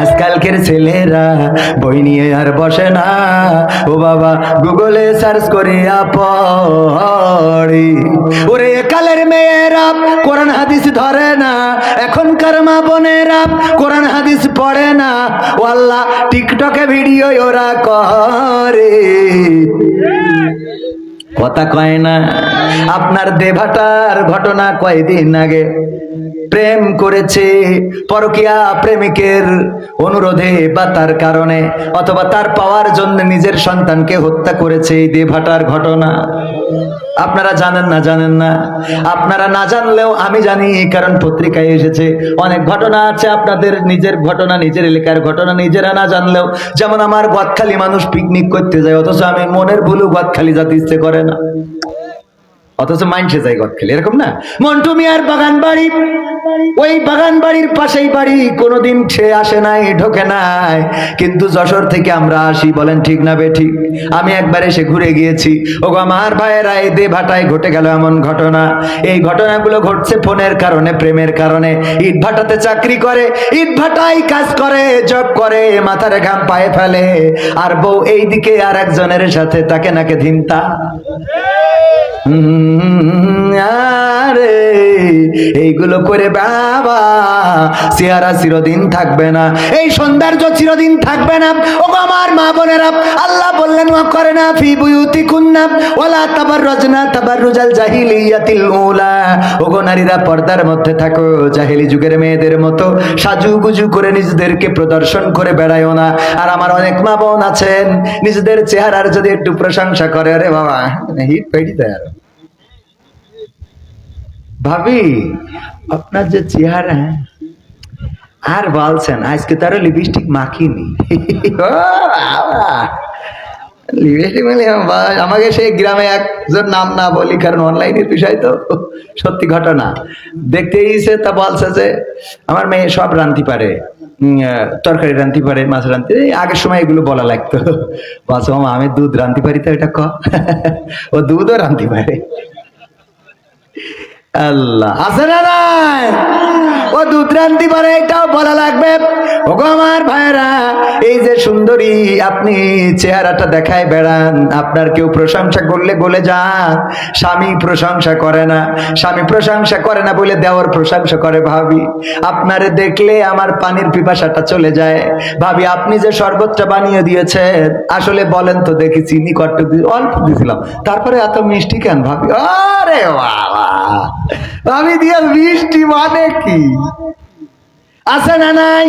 আজকালকের ছেলেরা বই নিয়ে আর বসে না, ও বাবা গুগলে সার্চ করিয়া পড়ি। ওরে কালের মেয়েরা কোরআন হাদিস ধরে না, এখনকার মা বোনেরা কোরআন হাদিস পড়ে না, ও আল্লাহ টিকটকে ভিডিও ওরা করে, কথা কয় না। আপনার দেভাটার ঘটনা কয়দিন আগে, প্রেম করেছে, পরকীয়া প্রেমিকের অনুরোধে বা তার কারণে অথবা তার পাওয়ার জন্য নিজের সন্তানকে হত্যা করেছে। এই দেভাটার ঘটনা আপনারা জানেন না? জানেন না? আপনারা না জানলেও আমি জানি, কারণ পত্রিকায় এসেছে। অনেক ঘটনা আছে আপনাদের নিজের ঘটনা, নিজের এলাকার ঘটনা নিজেরা না জানলেও। যেমন আমার গদখালি মানুষ পিকনিক করতে যায়, অথচ আমি মনের ভুলও গদখালি যেতে ইচ্ছে করে না, অথচ মাইন্ডসে যায় গদখালি, এরকম না? মন্টু মিয়ার বাগান বাড়ি, ওই বাগান বাড়ির পাশেই বাড়ি, কোনোদিন সে আসে নাই, ঢোকে নাই, কিন্তু যশোর থেকে আমরা আসি, বলেন ঠিক না বেঠিক? আমি একবার এসে ঘুরে গিয়েছি। ওগো আমার ভাইয়েরা, এই দেভাটায় ঘটে গেল এমন ঘটনা। এই ঘটনাগুলো ঘটছে ফোনের কারণে, প্রেমের কারণে। ইট ভাটাতে চাকরি করে, ইট ভাটায় কাজ করে, জব করে, মাথার ঘাম পায়ে ফেলে, আর বউ এইদিকে আর একজনের সাথে তাকে নাকে ধিনতা। আরে এইগুলো করে বাবা চেহারা চিরদিন থাকবে না, এই সৌন্দর্য চিরদিন থাকবে না। ও আমার মা বোনেরা, আল্লাহ বললেন ওয়া করে না ফি বুয়ুতিকুন্না ওয়ালা তাবাররুজনা তাবাররুজাল জাহিলিয়াতিল উলা। ওগো নারীরা পর্দার মধ্যে থাকো, জাহেলি যুগের মেয়েদের মতো সাজুগুজু করে নিজেদেরকে প্রদর্শন করে বেড়ায়ও না। আর আমার অনেক মা বোন আছেন, নিজেদের চেহারার যদি একটু প্রশংসা করে, আরে বাবা হিট পেটি দেয়। ভাবি আপনার যে চেহারা, আর বলছেন আজকে তার লিপস্টিক মাখিনি। লিপস্টিক মানে আমাকে সেই গ্রামে একজন, নাম না বলি কারণ অনলাইনের বিষয় তো, সত্যি ঘটনা দেখতে এসে তা বলছে যে আমার মেয়ে সব রাঁধতে পারে, তরকারি রাঁধতে পারে, মাছ রাঁধতে, আগের সময় এগুলো বলা লাগতো। বলছে মামা আমি দুধ রাঁধতে পারি, তো এটা ক, ও দুধও রাঁধতে পারে। আল্লাহ আছে না নাই? ও দুধ রাঁধতে পারে, এটাও বলা লাগবে। ওগো আমার ভাইরা, এই যে সুন্দরী আপনি চেহারাটা দেখায় বেড়ান, আপনার কেউ প্রশংসা করলে গলে যান। স্বামী প্রশংসা করে না, স্বামী প্রশংসা করে না বলে দেওয়ার প্রশংসা করে। ভাবি আপনারে দেখলে আমার পানির পিপাসাটা চলে যায়। ভাবি আপনি যে শরবতটা বানিয়ে দিয়েছেন, আসলে বলেন তো দেখি চিনি কত অল্প দিয়েছিলাম, তারপরে এত মিষ্টি কেন? ভাবি আরে বাবা, আমি দিয়ে মিষ্টি মানে কি? আছে না নাই?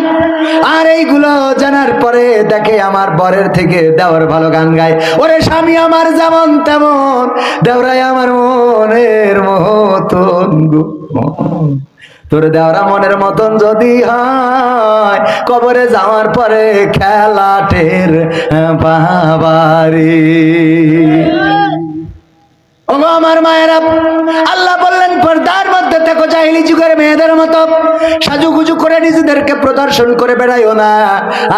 আর এইগুলো জানার পরে দেখে আমার বরের থেকে দেওয়ার ভালো গান গায়। ওরে স্বামী আমার যেমন তেমন, দেওরাই আমার মনের মতন গো, তোর দেওরা মনের মতন যদি হয়, কবরে যাওয়ার পরে খেলাটের বাবারে। ও আমার মায়েরা, আল্লাহ বললেন পর্দার মধ্যে দেখো, জাহিলি যুগের মেয়েদের মতো সাজুগুজু করে নিজেদেরকে প্রদর্শন করে বেড়াইও না।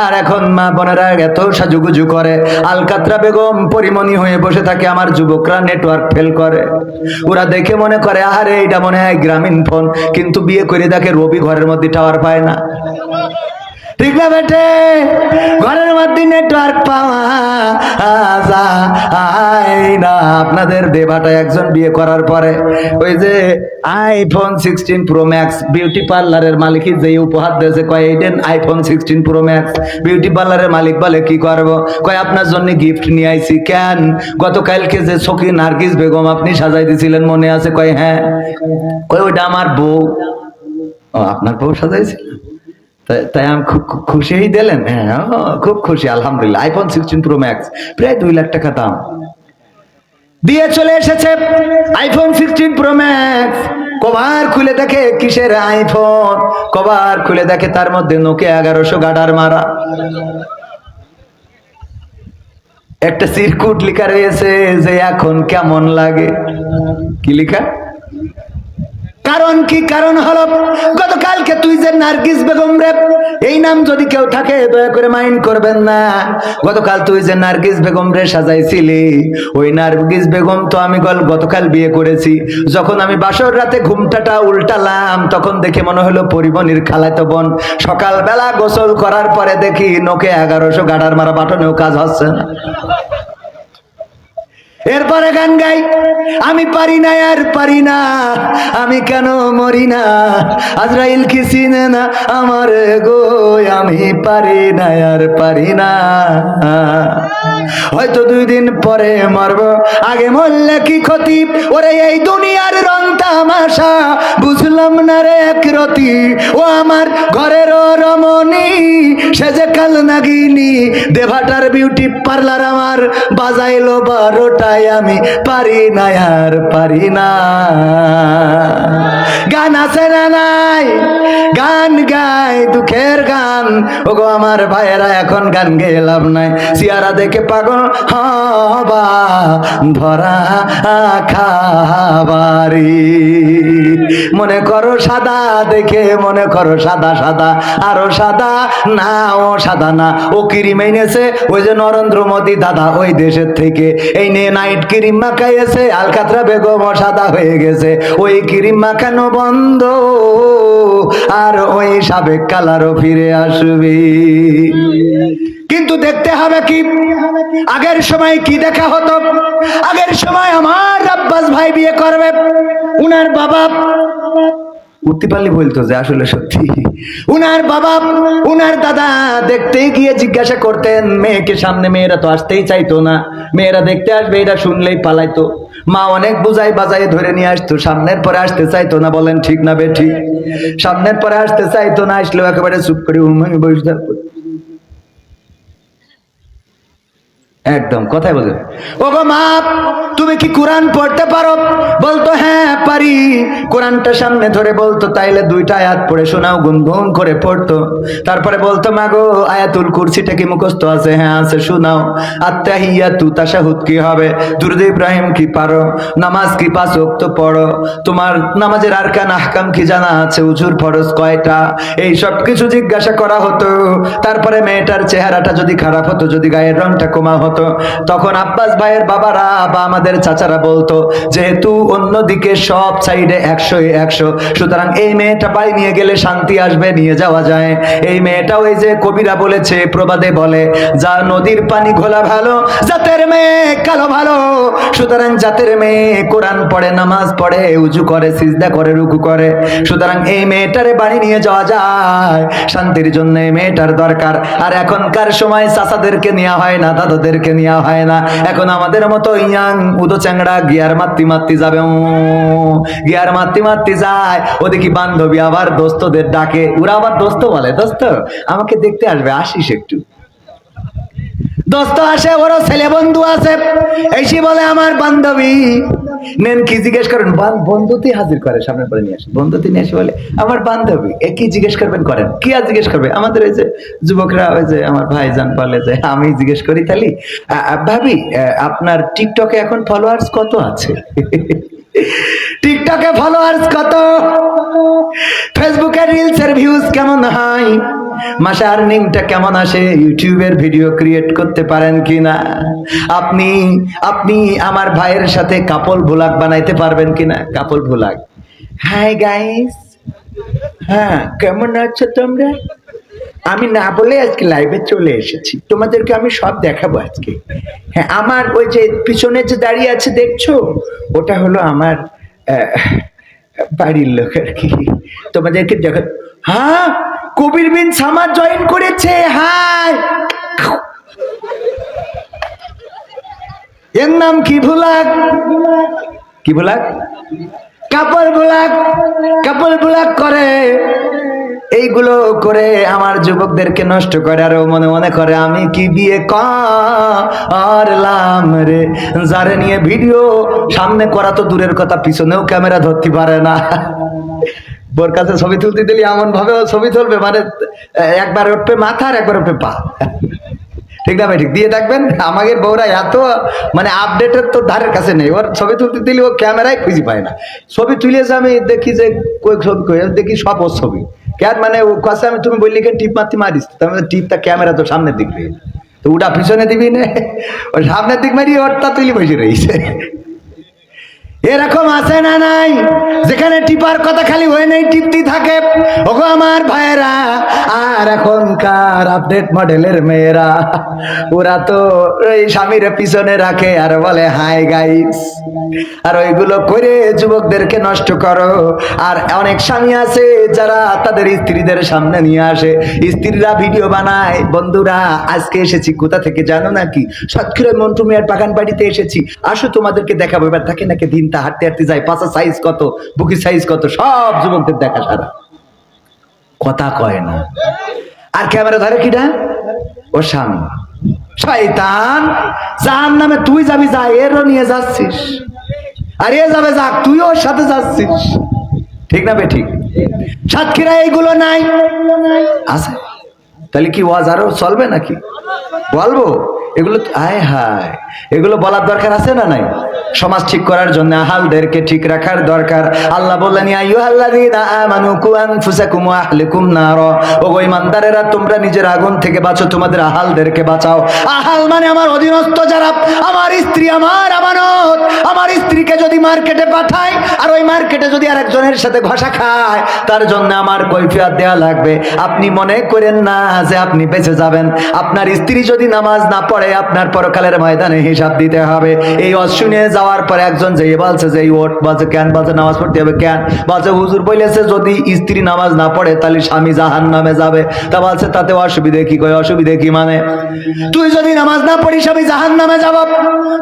আর এখন মা বোনেরা এত সাজুগুজু করে, আলকাতরা বেগম পরিমণি হয়ে বসে থাকে, আমার যুবকরা নেটওয়ার্ক ফেল করে। ওরা দেখে মনে করে আরে এটা মনে হয় গ্রামীণ ফোন, কিন্তু বিয়ে করে দেখে রবি ঘরের মধ্যে টাওয়ার পায় না। ঠিক না বেটে? ঘরের মধ্যে নেটওয়ার্ক পাওয়া যায় না। আপনাদের দেভাটা একজন বিয়ে করার পরে ওই যে আইফোন 16 প্রো ম্যাক্স বিউটি পার্লারের মালিক যে উপহার দিয়েছে, কয় এইডেন আইফোন 16 প্রো ম্যাক্স। বিউটি পার্লারের মালিক বলে কি করবো? কয় আপনার জন্য গিফট নিয়ে আইছি। কেন? গতকালকে যে সখী নার্গিস বেগম আপনি সাজাই দিয়েছিলেন মনে আছে? কয় হ্যাঁ। কয় ওইটা আমার বউ। ও আপনার বউ সাজাইছিল? তাই আমি খুব খুশি দিলেন? হ্যাঁ খুব খুশি, আলহামদুলিল্লাহ। আইফোন 16 প্রো ম্যাক্স প্রায় 2 লাখ টাকা দাম দিয়ে চলে এসেছে। আইফোন 16 প্রো ম্যাক্স কভার খুলে দেখে কিসের আইফোন, কভার খুলে দেখে তার মধ্যে নোকিয়া 1100 গাডার মারা একটা সিরকুট লেখা রয়েছে যে এখন কেমন লাগে। কি লেখা? কারণ কি? কারণ হলো গতকালকে তুই যে নার্গিস বেগম রে, এই নাম যদি কেউ থাকে দয়া করে মাইন্ড করবেন না, গতকাল তুই যে নার্গিস বেগম রে সাজাইছিলি, ওই নার্গিস বেগম তো আমি গতকাল বিয়ে করেছি। যখন আমি বাসর রাতে ঘুমটাটা উল্টালাম, তখন দেখে মনে হলো পরিবনির খালাতো বোন। সকালবেলা গোসল করার পরে দেখি নোকে 1100 গাডার মারা বাটনেও কাজ হচ্ছে না। এরপরে গান গাই, আমি পারি না আর পারি না, আমি কেন মরি না, আজরাইল কি চিনে না আমার গো, আমি পারি না আর পারি না। হয়তো 2 দিন পরে মরবো, আগে মরলে কি ক্ষতি, ওরে এই দুনিয়ার রং তামাশা বুঝলাম না রে এক রতি, ও আমার ঘরের রমণী সে যে কাল নাগিনী, দেভাটার বিউটি পার্লার আমার বাজাইলো 12টায়, আমি পারি না আর পারি না। গান আছে না নাই? গান গাই দুঃখের গান, ওগো আমার ভাইয়েরা এখন গান গেয়ে লাভ নাই, সিয়ারা দেখে পাগল হবা ধরা খাবারি। মনে করো সাদা দেখে, মনে করো সাদা সাদা, আরো সাদা না, ও সাদা না, ও ক্রিম এনেছে ওই যে নরেন্দ্র মোদী দাদা ওই দেশের থেকে, এই নিয়ে নাইট ক্রিম মাখাইছে, আলকাতরা বেগম সাদা হয়ে গেছে, ওই ক্রিম মাখানো বন্ধ, আর ওই সাবেক কালারও ফিরে আসবে। কিন্তু দেখতে হবে কি, আগের সময় কি দেখা হতো, আগের সময় আমার আব্বাস ভাই বিয়ে করবে, উনার বাবা উঠতে পারলে বলতো যে আসলে সত্যি, উনার বাবা উনার দাদা দেখতেই গিয়ে জিজ্ঞাসা করতেন মেয়েকে সামনে, মেয়েরা তো আসতেই চাইতো না, মেয়েরা দেখতে আসবে এটা শুনলেই পালাইতো, মা অনেক বুঝাই বাজাই ধরে নিয়ে আসতো, সামনের পরে আসতে চাইতো না। বলেন ঠিক না বে ঠিক? সামনের পরে আসতে চাইতো না, আসলেও একেবারে চুপ করে উম্মামি বসে থাকতো, একদম কথাই বলে, ওগো মা তুমি কি কোরআন পড়তে পারো? বলতো হ্যাঁ পারি। কোরআনটা সামনে ধরে বলতো তাইলে 2টা আয়াত পড়ে শোনাও, গুনগুন করে পড়তো। তারপরে বলতো মা গো আয়াতুল কুরসিটা কি মুখস্থ আছে? হ্যাঁ আছে, শোনাও। আত্তাহিয়াতু তাশাহুদ কি হবে? দুরূদ ইব্রাহিম কি পারো? নামাজ কি 5 ওয়াক্ত পড়ো? তোমার নামাজের আরকান আহকাম কি জানা আছে? উজুর ফরজ কয়টা? এই সব কিছু জিজ্ঞাসা করা হতো। তারপরে মেয়েটার চেহারাটা যদি খারাপ হতো, যদি গায়ের রংটা কমা হতো, তখন আব্বাস ভাইয়ের বাবারা বা আমাদের চাচারা বলতো যেহেতু অন্যদিকে সব সাইডে 100-100, সুতরাং এই মেয়েটা বাড়ি নিয়ে গেলে শান্তি আসবে, নিয়ে যাওয়া যায়। এই মেয়েটা ওই যে কবিরা বলেছে, প্রবাদে বলে, যা নদীর পানি ঘোলা ভালো, জাতের মেয়ে কালো ভালো, সুতরাং জাতের মেয়ে কোরআন পড়ে, নামাজ পড়ে, উজু করে, সিজদা করে, রুকু করে, সুতরাং এই মেয়েটারে বাড়ি নিয়ে যাওয়া যায়, শান্তির জন্য এই মেয়েটার দরকার। আর এখনকার সময় চাচাদেরকে নেওয়া হয় না, দাদাদেরকে নেওয়া হয় না, এখন আমাদের মতো ইয়াং উদো চ্যাংড়া গিয়ার মাত্তি মাত্তি যাবে, গিয়ার মাত্তি মাত্তি যায়, ওদিকে বান্ধবী আবার দোস্তদের ডাকে, ওরা আবার দোস্ত বলে, দোস্ত আমাকে দেখতে আসবে, আসিস একটু। দোস্ত আসে, ওরও ছেলে বন্ধু আছে, এসে বলে আমার বান্ধবী নেন, কি জিজ্ঞেস করেন? বন্ধুতে হাজির করে, সামনে পরে নিয়ে আসে, বন্ধুতে নিয়ে আসে, বলে আমার বান্ধবী, এ কি জিজ্ঞেস করবেন করেন, কি আর জিজ্ঞেস করবে? আমাদের ওই যে যুবকরা, ওই যে আমার ভাইজান বলে যে আমি জিজ্ঞেস করি তাহলে ভাবি আপনার টিকটকে এখন ফলোয়ার্স কত আছে? টিকটকে ফলোয়ার্স কত? ফেসবুকের রিলসের ভিউজ কেমন হয়? মাসে আর্নিংটা কেমন আসে? ইউটিউবের ভিডিও ক্রিয়েট করতে পারেন কিনা? আপনি আমার ভাইয়ের সাথে কাপল ভ্লগ বানাইতে পারবেন কিনা? কাপল ভ্লগ। হাই গাইস, হ্যাঁ কেমন আছো তোমরা? আমি না বলে আজকে লাইভে চলে এসেছি, তোমাদেরকে আমি সব দেখাবো আজকে। হ্যাঁ, আমার ওই যে পিছনে যে দাঁড়িয়ে আছে দেখছো, ওটা হলো আমার বাড়ির লোক আর কি, তোমাদেরকে দেখা। হ্যাঁ, কবির বিন সামাদ জয়েন করেছে। হাই, এর নাম কি ভ্লগ? কি ভ্লগ? কাপল ভ্লগ। কাপল ভ্লগ করে, এইগুলো করে আমার যুবকদেরকে নষ্ট করে, আর মনে মনে করে আমি কি বিয়ে করলাম রে। যারে নিয়ে ভিডিও সামনে করা তো দূরের কথা, পিছনেও ক্যামেরা ধরতে পারে না। বোর কাছে ছবি তুলতে দিলে এমন ভাবে ছবি তুলবে, মানে একবার উঠবে মাথা আর একবার উঠবে পা। ঠিক না ভাই ঠিক? দিয়ে থাকবেন। আমাদের বউরা এত মানে আপডেটের তো ধারের কাছে নেই, ওর ছবি তুলতে দিলে ও ক্যামেরায় খুঁজে পায় না। ছবি তুলেছে আমি দেখি যে কই ছবি কই, দেখি সব ওর ছবি। কেন মানে ও কাছে আমি তুমি বললি কেন টিপ মারতে মারিস, তার টিপটা ক্যামেরা তো সামনের দিক দিয়ে, তো ওটা পিছনে দিবি না, ওই সামনের দিক মারি ওরটা তুলি বসে রয়েছে। এরকম আছে না নাই, যেখানে টিপার কথা খালি হয়ে নেই টিপতি থাকে। ওগো আমার ভাইয়েরা, আর এখনকার আপডেট মডেলের মেয়েরা, ওরা তো ওই স্বামীর পিছনে রাখে আর বলে হাই গাইস, আর ওইগুলো করে যুবকদেরকে নষ্ট করো। আর অনেক স্বামী আছে যারা তাদের স্ত্রীদের সামনে নিয়ে আসে, স্ত্রীরা ভিডিও বানায়। বন্ধুরা আজকে এসেছি কোথা থেকে জানো নাকি? সাতক্ষীরার মন্টু মিয়ার বাগান বাড়িতে এসেছি, আসো তোমাদেরকে দেখাবো। এবার থাকে নাকি দিন তা হাঁটতে হাঁটতে যায়, পাশা সাইজ কত, বুকি সাইজ কত, সব যুবকদের দেখা সারা, কথা কয় না। আর ক্যামেরা ধরে কিনা? ও স্বামী। শয়তান, যার নামে তুই যাবি যা, এরও নিয়ে যাচ্ছিস, আর এ যাবে যাক, তুই ওর সাথে যাচ্ছিস। ঠিক না বে ঠিক? সাতক্ষীরা এইগুলো নাই আছে, তাহলে কি ওয়াজ আরো চলবে নাকি? বলবো এগুলো? আয় হায়, এগুলো বলার দরকার আছে না নাই? সমাজ ঠিক করার জন্য আহালদেরকে ঠিক রাখার দরকার। আল্লাহ বললেন ইয়া আইয়ুহাল্লাযীনা আমানু কু আনফুসাকুম ওয়া আহলিকুম নার, ওগো ঈমানদারেরা তোমরা নিজের আগুন থেকে বাঁচো, তোমাদের আহালদেরকে বাঁচাও। আহাল মানে আমার অধীনস্থ যারা, আমার স্ত্রী আমার আমানত। আমার স্ত্রীকে যদি মার্কেটে পাঠাই আর ওই মার্কেটে যদি আরেকজনের সাথে ঘষা খায়, তার জন্য আমার কৈফিয়ত দেওয়া লাগবে। আপনি মনে করেন না যে আপনি বেঁচে যাবেন। আপনার স্ত্রী যদি নামাজ না পড়ে, আপনার পরকালের ময়দানে হিসাব দিতে হবে। এই অশুনে যাওয়ার পরে একজন যে বলছে যে ওট বলছে কেন, বলছে নামাজ পড়তে হবে কেন, বলছে হুজুর বলেছে যদি স্ত্রী নামাজ না পড়ে তাহলে স্বামী জাহান্নামে যাবে। তা বলছে তাতে অসুবিধে কি? কয় অসুবিধে কি মানে, তুই যদি নামাজ না পড়িস আমি জাহান্নামে যাব,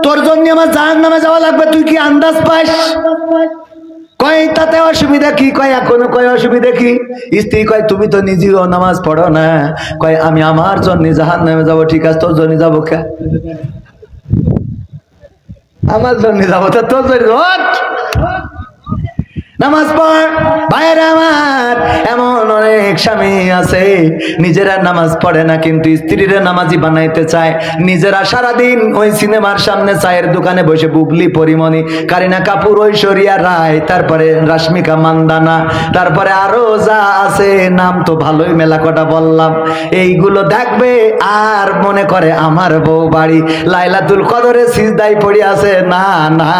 তোর জন্য আমার জাহান্নামে যাওয়া লাগবে, তুই কি আন্দাজ পাস? কয় তাতে অসুবিধা কি? কয় এখনো কয় অসুবিধা কি? স্ত্রী কয় তুমি তো নিজেও নামাজ পড়ো না। কয় আমি আমার জন্য জাহান্নামে যাব। ঠিক আছে, তোর জন্য যাবো কে? আমার জন্য যাবো, তা তোর জন্য নামাজ পড়। ভাইয়েরা আমার, এমন অনেক স্বামী আছে নিজেরা নামাজ পড়ে না কিন্তু স্ত্রীরা নামাজি বানাইতে চায়। নিজেরা সারাদিন ওই সিনেমার সামনে চায়ের দোকানে বসে বুবলি পরিমণি, কারিনা কাপুর, ঐশ্বরিয়া রায়, তারপরে রাশ্মিকা মান্দানা, তারপরে আরো যা আছে নাম তো ভালোই মেলা কটা বললাম, এইগুলো দেখবে আর মনে করে আমার বউ বাড়ি লাইলাতুল কদরে সিজদায় পড়ে আছে। না না,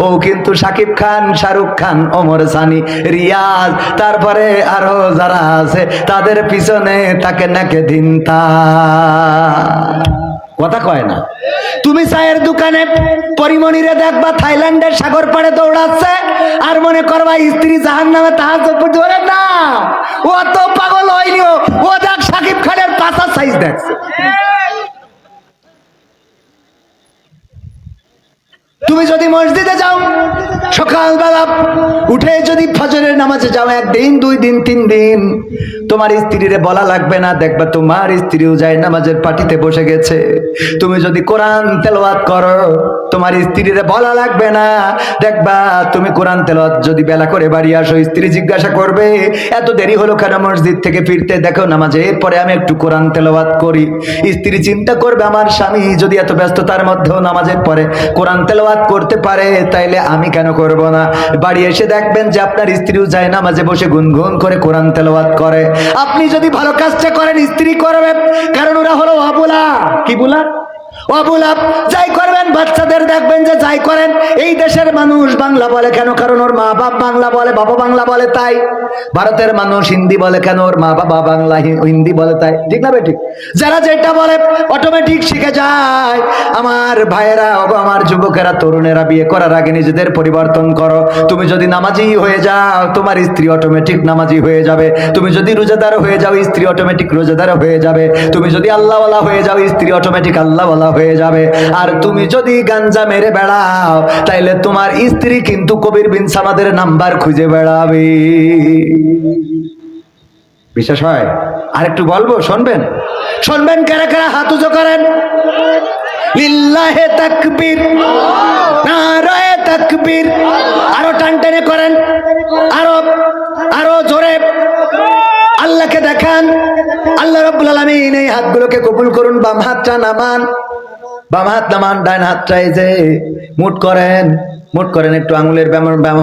ও কিন্তু শাকিব খান, শাহরুখ খান, ওমর সানি, রিয়াজ, তারপরে আরো যারা আছে তাদের পিছনে তাকে নাকে দিনতা, কথা কয় না। তুমি চায়ের দোকানে পরিমণিরে দেখবা থাইল্যান্ডের সাগর পাড়ে দৌড়াচ্ছে, আর মনে করবা স্ত্রী জাহান্নামে তাহাজ্জুদ পড়তে পারে না। ও তো পাগল হয়নি, ও দেখ শাকিব খানের পাছার সাইজ দেখছে। তুমি যদি মসজিদে যাও সকালবেলা উঠে যদি ফজরের নামাজে যাও, একদিন, 2 দিন, 3 দিন, তোমার স্ত্রীরে বলা লাগবে না, দেখবা তোমার স্ত্রীও যায় নামাজের পাটিতে বসে গেছে। তুমি যদি কোরআন তেলাওয়াত করো, তোমার স্ত্রীরে বলা লাগবে না, দেখবা তুমি কোরআন তেলাওয়াত যদি বেলা করে বাড়ি আসো, স্ত্রী জিজ্ঞাসা করবে এত দেরি হলো কেন মসজিদ থেকে ফিরতে, দেখো নামাজে পরে আমি একটু কোরআন তেলাওয়াত করি। স্ত্রী চিন্তা করবে আমার স্বামী যদি এত ব্যস্ততার মধ্যেও নামাজের পরে কোরআন তেলাওয়াত করতে পারে, তাইলে আমি কেন করব না। বাড়ি এসে দেখবেন যে আপনার স্ত্রীও যায় নামাজে বসে গুনগুন করে কোরআন তেলাওয়াত করে। আপনি যদি ভালো কাজটা করেন স্ত্রী করবে, কারণ ওরা হলো অবলা। কি বলা? অবলা। যাই করবেন বাচ্চাদের দেখবেন যে যাই করেন, এই দেশের মানুষ বাংলা বলে কেন? কারণ ওর মা বাপ বাংলা বলে, বাবা বাংলা বলে তাই। ভারতের মানুষ হিন্দি বলে কেন? ওর মা বাবা বাংলা হিন্দি বলে তাই। ঠিক না বেঠিক? যারা যেটা বলে অটোমেটিক শিখে যায়। আমার ভাইয়েরা, আমার যুবকেরা, তরুণেরা, বিয়ে করার আগে নিজেদের পরিবর্তন করো। তুমি যদি নামাজি হয়ে যাও, তোমার স্ত্রী অটোমেটিক নামাজি হয়ে যাবে। তুমি যদি রোজাদার হয়ে যাও, স্ত্রী অটোমেটিক রোজাদার হয়ে যাবে। তুমি যদি আল্লাহওয়ালা হয়ে যাও, স্ত্রী অটোমেটিক আল্লাহওয়ালা হয়ে যাবে। আর তুমি যদি গাঞ্জা মেরে বেড়াও, তাইলে তোমার স্ত্রী কিন্তু কবির বিন সামাদের নাম্বার খুঁজে বেড়াবে। বিশ্বাস হয়? আরেকটু বলবো, শুনবেন? শুনবেন? কারা কারা হাত উঁচু করেন? লিল্লাহে তাকবীর, নারায়ে তাকবীর। আরো টান টেনে করেন, আরো আরো জোরে। আল্লাহ আল্লাহকে দেখান। আল্লাহ রাব্বুল আলামিন এই হাতগুলোকে কবুল করুন। বাম হাতটা নামান, বাম হাত নামান, ডান হাতটা এই যে মুঠ করেন, মুঠ করেন, একটু আঙুলের ব্যায়াম